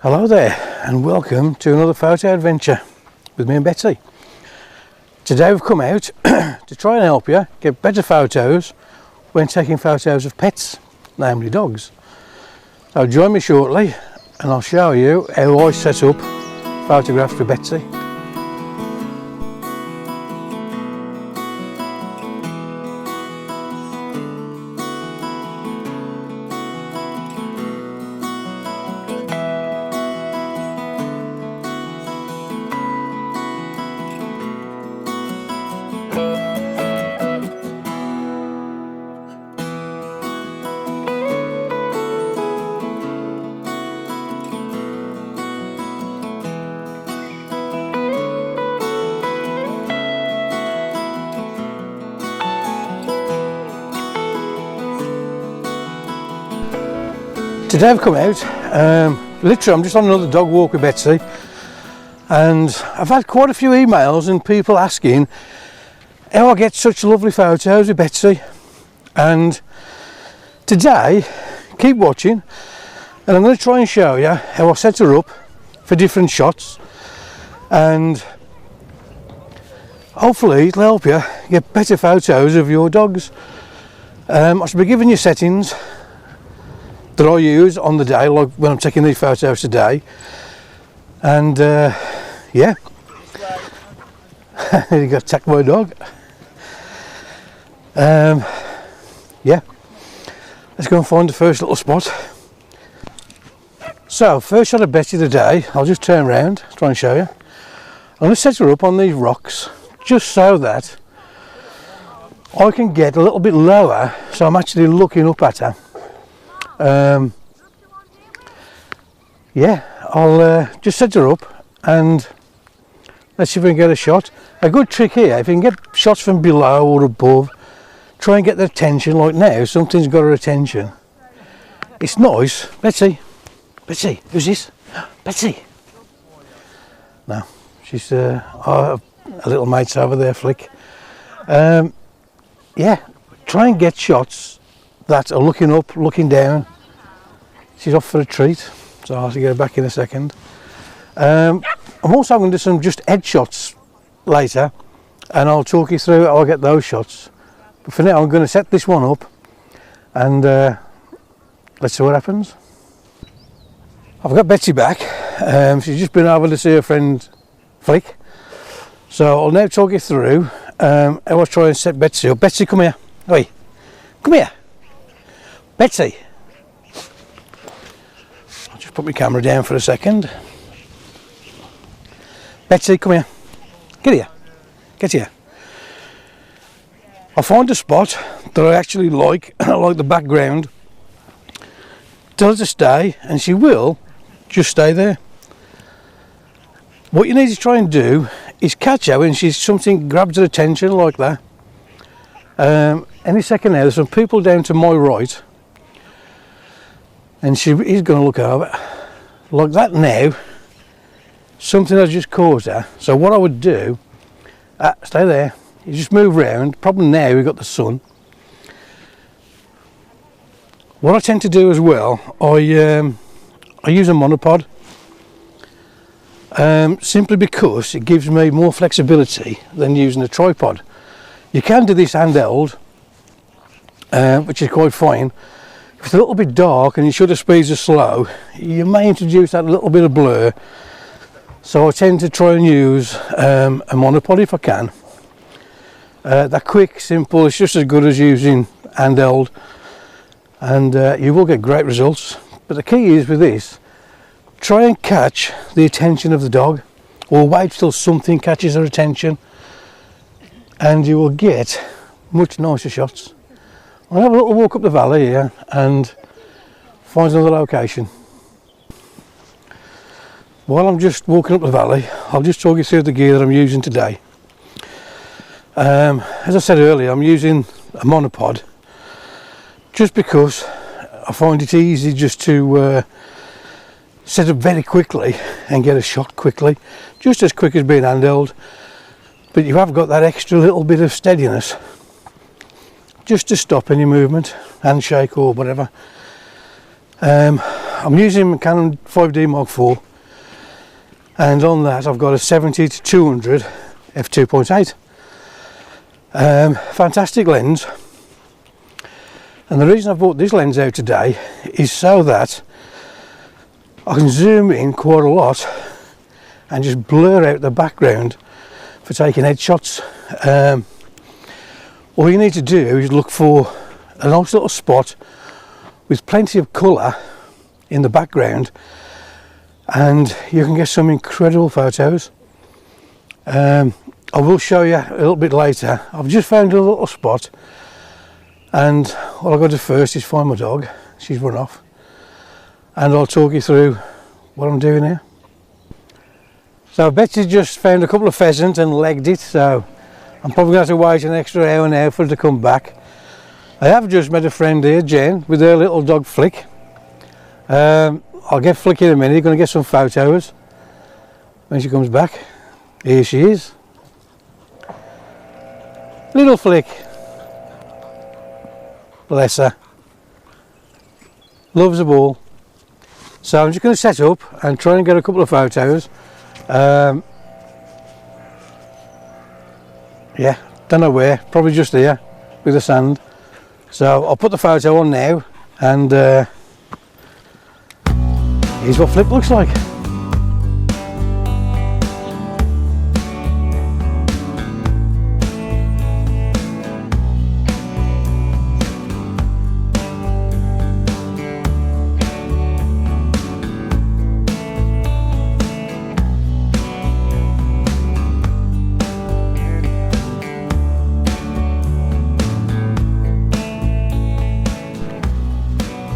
Hello there and welcome to another photo adventure with me and Betsy. Today we've come out to try and help you get better photos when taking photos of pets, namely dogs. So join me shortly and I'll show you how I set up photographs for Betsy. Today I've come out, literally I'm just on another dog walk with Betsy, and I've had quite a few emails and people asking how I get such lovely photos with Betsy. And today, keep watching and I'm going to try and show you how I set her up for different shots, and hopefully it'll help you get better photos of your dogs. I should be giving you settings that I use on the day, like when I'm taking these photos today. And yeah, you got to attack my dog. Yeah, let's go and find the first little spot. So first shot of Betsy today, I'll just turn around, try and show you. I'm going to set her up on these rocks just so that I can get a little bit lower, so I'm actually looking up at her. Yeah, I'll just set her up and let's see if we can get a shot. A good trick here, if you can get shots from below or above, try and get their attention. Like now, something's got her attention. It's nice. Betsy, who's this? Betsy. No, she's a little mate's over there, Flick. Yeah, try and get shots that are looking up, looking down. She's off for a treat, so I'll have to get her back in a second. I'm also going to do some just head shots later, and I'll talk you through how I get those shots. But for now, I'm going to set this one up, and let's see what happens. I've got Betsy back. She's just been over to see her friend Flick, so I'll now talk you through how I try and set Betsy up. Betsy, come here. Oi, come here. Betsy. I'll just put my camera down for a second. Betsy, come here. Get here. Get here. I find a spot that I actually like, I like the background. Tell her to stay and she will just stay there. What you need to try and do is catch her when something grabs her attention like that. Any second now, there's some people down to my right, and he's going to look over like that now. Something has just caught her. So what I would do, stay there, you just move round. Problem now, we've got the sun. What I tend to do as well, I use a monopod, simply because it gives me more flexibility than using a tripod. You can do this handheld, which is quite fine. If it's a little bit dark and your shutter speeds are slow, you may introduce that little bit of blur. So I tend to try and use a monopod if I can. That quick, simple, it's just as good as using handheld, and you will get great results. But the key is with this, try and catch the attention of the dog, or wait till something catches their attention, and you will get much nicer shots. I'll have a little walk up the valley here and find another location. While I'm just walking up the valley, I'll just talk you through the gear that I'm using today. As I said earlier, I'm using a monopod just because I find it easy just to set up very quickly and get a shot quickly, just as quick as being handheld, but you have got that extra little bit of steadiness just to stop any movement, handshake or whatever. I'm using Canon 5D Mark IV, and on that I've got a 70-200 f2.8. Fantastic lens, and the reason I brought this lens out today is so that I can zoom in quite a lot and just blur out the background for taking headshots. All you need to do is look for a nice little spot with plenty of colour in the background, and you can get some incredible photos. I will show you a little bit later. I've just found a little spot, and all I've got to do first is find my dog. She's run off, and I'll talk you through what I'm doing here. So Betsy just found a couple of pheasants and legged it, so I'm probably going to have to wait an extra hour now for her to come back. I have just met a friend here, Jen, with her little dog Flick. I'll get Flick in a minute. Going to get some photos when she comes back. Here she is. Little Flick, bless her, loves the ball. So I'm just going to set up and try and get a couple of photos. Yeah, don't know where, probably just here with the sand. So I'll put the photo on now, and here's what Flick looks like.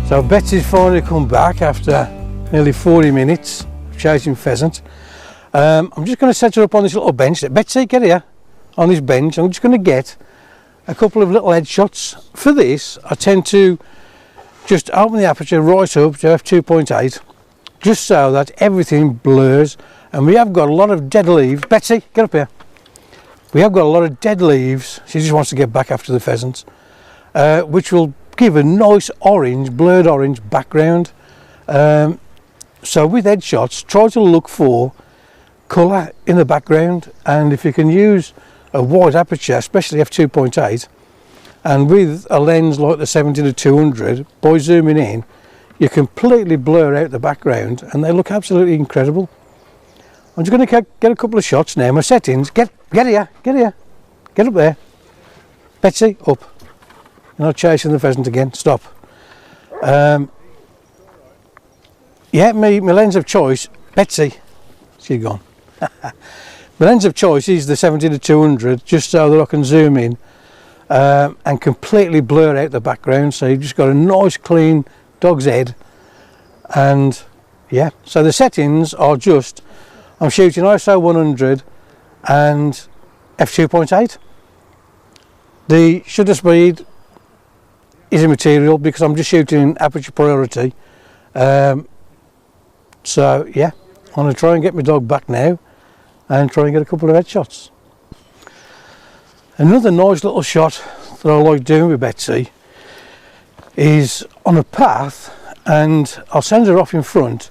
So Betsy's finally come back after nearly 40 minutes chasing pheasant. I'm just going to set her up on this little bench. Betsy, get here on this bench. I'm just going to get a couple of little headshots. For this, I tend to just open the aperture right up to f2.8, just so that everything blurs. And we have got a lot of dead leaves. Betsy, get up here. We have got a lot of dead leaves. She just wants to get back after the pheasants, which will give a nice orange, blurred orange background. So with headshots, try to look for colour in the background, and if you can use a wide aperture, especially f2.8, and with a lens like the 70-200, by zooming in, you completely blur out the background and they look absolutely incredible. I'm just going to get a couple of shots now. My settings, get here, get up there. Betsy, up. You're not chasing the pheasant again, stop. Yeah, my lens of choice, Betsy, she's gone. My lens of choice is the 70-200, just so that I can zoom in and completely blur out the background, so you've just got a nice clean dog's head. And yeah, so the settings are just, I'm shooting ISO 100 and f2.8. The shutter speed is immaterial because I'm just shooting aperture priority. So yeah, I'm going to try and get my dog back now and try and get a couple of headshots. Another nice little shot that I like doing with Betsy is on a path, and I'll send her off in front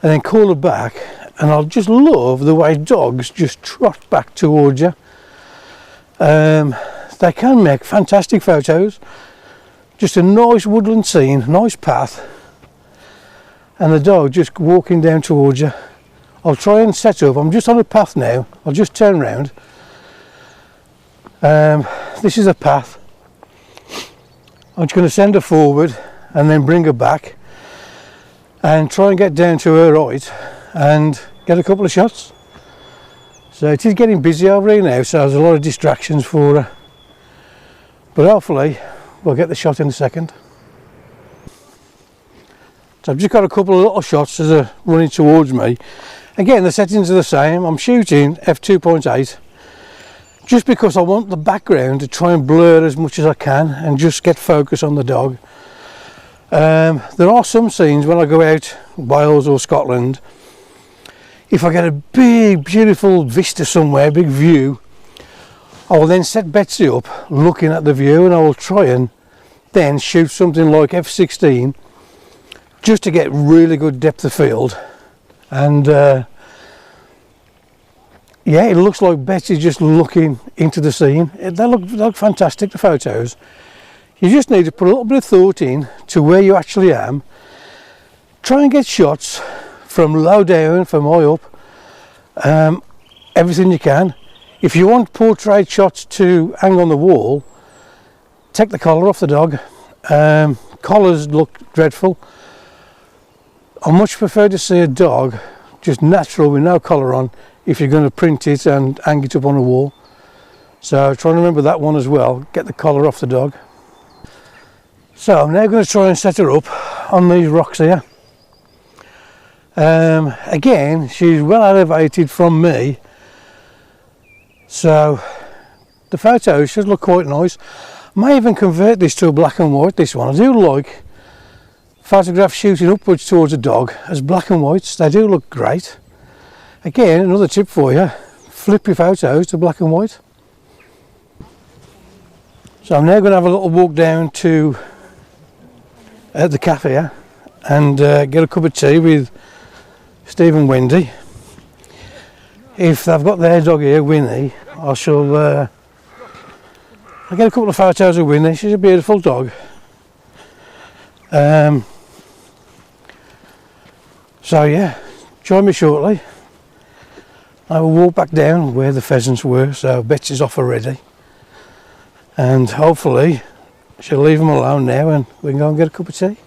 and then call her back, and I'll just love the way dogs just trot back towards you. They can make fantastic photos. Just a nice woodland scene, nice path, and the dog just walking down towards you. I'll try and set up, I'm just on a path now, I'll just turn around. This is a path. I'm just going to send her forward and then bring her back and try and get down to her right and get a couple of shots. So it is getting busy over here now, so there's a lot of distractions for her, but hopefully we'll get the shot in a second. So I've just got a couple of little shots as they're running towards me. Again, the settings are the same. I'm shooting f2.8 just because I want the background to try and blur as much as I can and just get focus on the dog. There are some scenes when I go out Wales or Scotland, if I get a big beautiful vista somewhere, big view, I will then set Betsy up looking at the view, and I will try and then shoot something like f16 just to get really good depth of field. And yeah, it looks like Betsy's just looking into the scene. They look fantastic, the photos. You just need to put a little bit of thought in to where you actually am. Try and get shots from low down, from high up, everything you can. If you want portrait shots to hang on the wall, take the collar off the dog. Collars look dreadful. I much prefer to see a dog just natural with no collar on if you're going to print it and hang it up on a wall. So try and remember that one as well. Get the collar off the dog. So I'm now going to try and set her up on these rocks here. Again, she's well elevated from me, so the photos should look quite nice. I may even convert this to a black and white, this one. I do like photographs shooting upwards towards a dog as black and whites. They do look great. Again, another tip for you, flip your photos to black and white. So I'm now going to have a little walk down to the cafe here and get a cup of tea with Steve and Wendy. If they've got their dog here, Winnie, I'll get a couple of photos of Winnie. She's a beautiful dog. So yeah, join me shortly. I will walk back down where the pheasants were, so Betsy's off already. And hopefully she'll leave them alone now and we can go and get a cup of tea.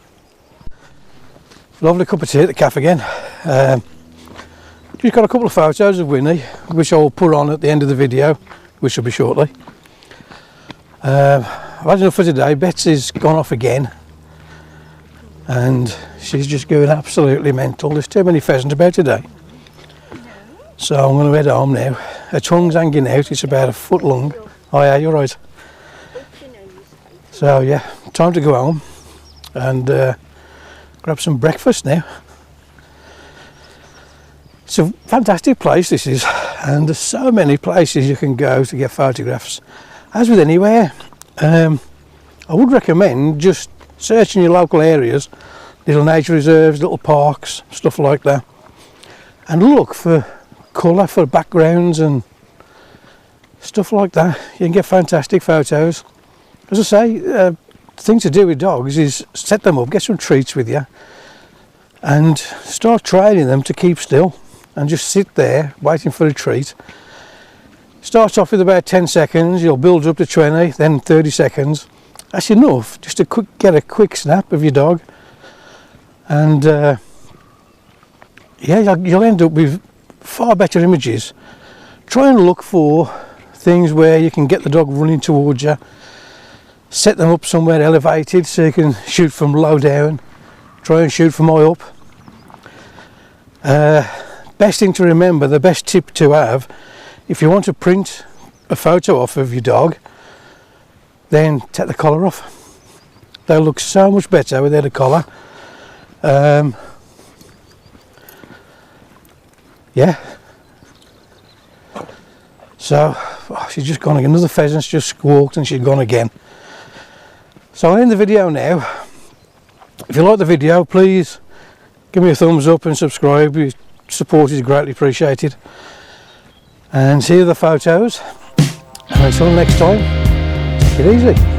Lovely cup of tea at the cafe again. Just got a couple of photos of Winnie, which I'll put on at the end of the video, which will be shortly. I've had enough for today. Betsy's gone off again and she's just going absolutely mental. There's too many pheasants about today. So I'm going to head home now. Her tongue's hanging out, it's about a foot long. Oh yeah, you're right. So yeah, time to go home and grab some breakfast now. It's a fantastic place, this is, and there's so many places you can go to get photographs. As with anywhere, I would recommend just searching your local areas, little nature reserves, little parks, stuff like that, and look for colour, for backgrounds and stuff like that. You can get fantastic photos. As I say, the thing to do with dogs is set them up, get some treats with you and start training them to keep still and just sit there waiting for a treat. Start off with about 10 seconds, you'll build up to 20, then 30 seconds. That's enough just to get a quick snap of your dog, and yeah, you'll end up with far better images. Try and look for things where you can get the dog running towards you. Set them up somewhere elevated so you can shoot from low down. Try and shoot from high up. Best thing to remember, the best tip to have, if you want to print a photo off of your dog, then take the collar off. They'll look so much better without a collar. Yeah. So she's just gone again. Another pheasant's just squawked and she's gone again. So I'll end the video now. If you like the video, please give me a thumbs up and subscribe. Your support is greatly appreciated. And see you the photos. And until next time, take it easy.